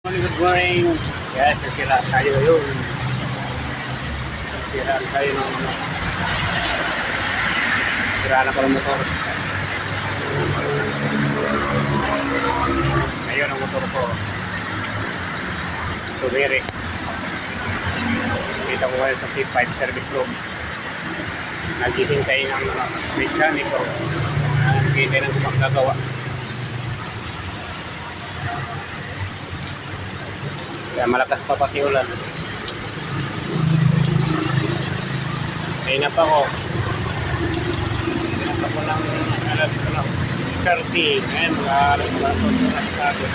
Good morning. Yes, nasira tayo yun. Nasiraan tayo ng sira na ko ng motor. Ngayon ang motor ko. Tubiri. Dito ko ngayon sa C5 service room. Naghihintay ng mekaniko. Naghihintay ng gumagawa. Kaya malakas pa pati ulan. Kaya pa ko. Pinapa ko ng alas ko ng skirting. Ngayon mga alas ko na sabi.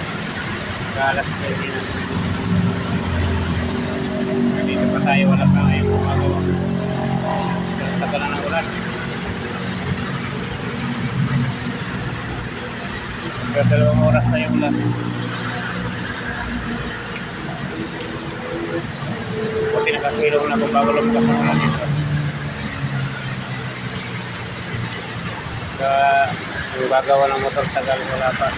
Alas ko yun na. Dito pa tayo wala pa ngayon gumagawa. Tagal na ng ulan. Pero 2 oras na yung ulan. Buti nakasilong na kung bago lumabas ng ulan dito. Kaya yung gagawa ng motor tagal wala pa.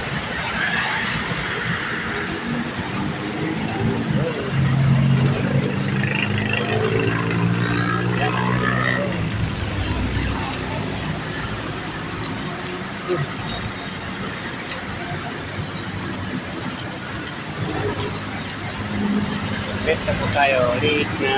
Besta po tayo, late na